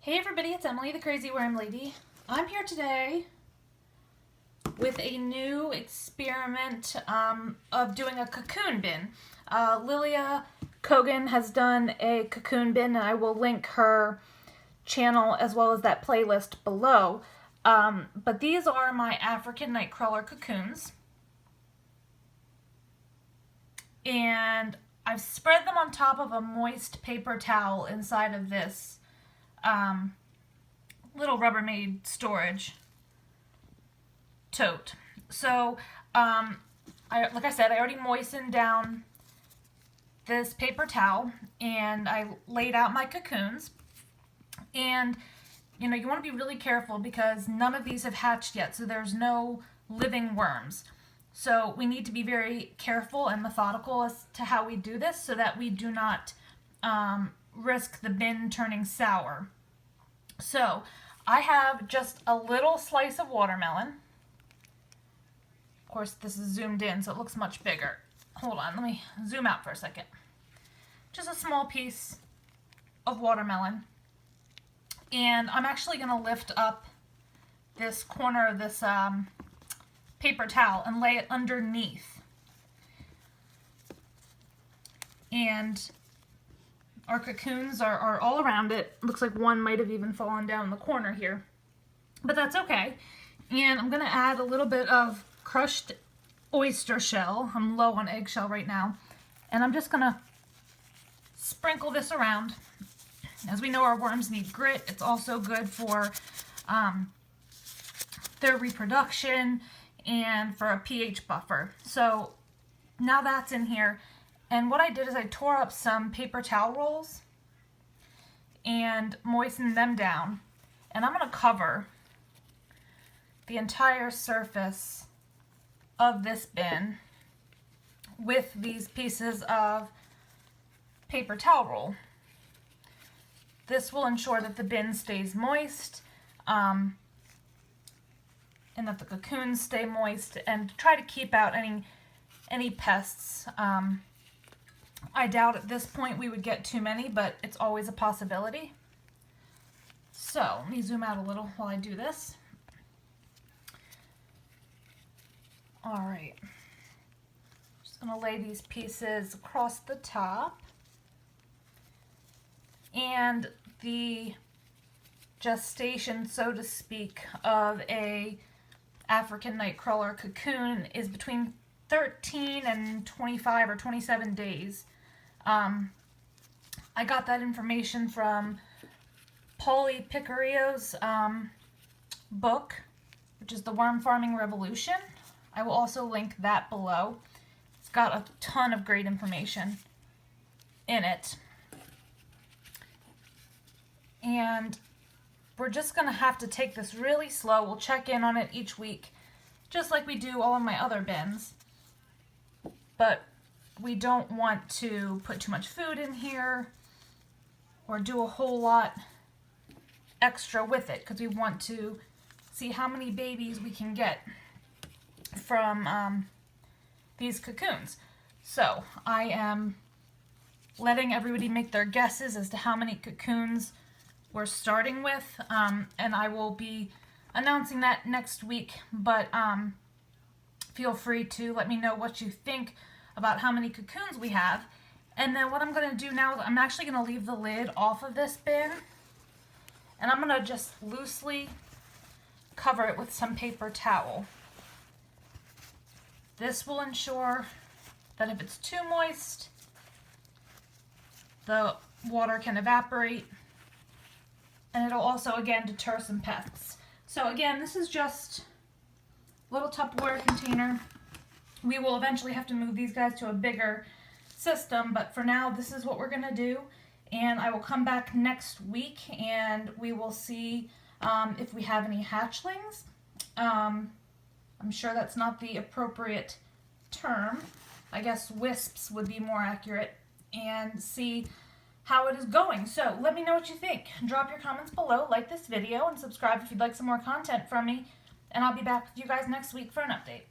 Hey everybody, it's Emily the Crazy Worm Lady. I'm here today with a new experiment of doing a cocoon bin. Lilia Kogan has done a cocoon bin, and I will link her channel as well as that playlist below. But these are my African nightcrawler cocoons. And I've spread them on top of a moist paper towel inside of this little Rubbermaid storage tote. So, like I said, I already moistened down this paper towel and I laid out my cocoons. And, you know, you want to be really careful because none of these have hatched yet, so there's no living worms. So we need to be very careful and methodical as to how we do this so that we do not risk the bin turning sour. So I have just a little slice of watermelon. Of course, this is zoomed in, so it looks much bigger. Hold on, let me zoom out for a second. Just a small piece of watermelon. And I'm actually going to lift up this corner of this paper towel and lay it underneath. And our cocoons are all around it. Looks like one might have even fallen down in the corner here. But that's okay. And I'm going to add a little bit of crushed oyster shell. I'm low on eggshell right now. And I'm just going to sprinkle this around. As we know, our worms need grit. It's also good for their reproduction and for a pH buffer. So now that's in here. And what I did is I tore up some paper towel rolls and moistened them down. And I'm going to cover the entire surface of this bin with these pieces of paper towel roll. This will ensure that the bin stays moist and that the cocoons stay moist, and try to keep out any pests. I doubt at this point we would get too many, but it's always a possibility. So let me zoom out a little while I do this. All right, just gonna lay these pieces across the top. And the gestation, so to speak, of a African nightcrawler cocoon is between 13 and 25 or 27 days. I got that information from Paulie Picario's book, which is The Worm Farming Revolution. I will also link that below. It's got a ton of great information in it. And we're just going to have to take this really slow. We'll check in on it each week, just like we do all of my other bins. But we don't want to put too much food in here or do a whole lot extra with it, because we want to see how many babies we can get from these cocoons. So I am letting everybody make their guesses as to how many cocoons we're starting with, and I will be announcing that next week, but feel free to let me know what you think about how many cocoons we have. And then what I'm going to do now is I'm actually going to leave the lid off of this bin, and I'm going to just loosely cover it with some paper towel. This will ensure that if it's too moist, the water can evaporate, and it'll also, again, deter some pests. So again, this is just a little Tupperware container. We will eventually have to move these guys to a bigger system, but for now, this is what we're going to do. And I will come back next week, and we will see if we have any hatchlings. I'm sure that's not the appropriate term. I guess wisps would be more accurate, and see how it is going. So let me know what you think. Drop your comments below, like this video, and subscribe if you'd like some more content from me. And I'll be back with you guys next week for an update.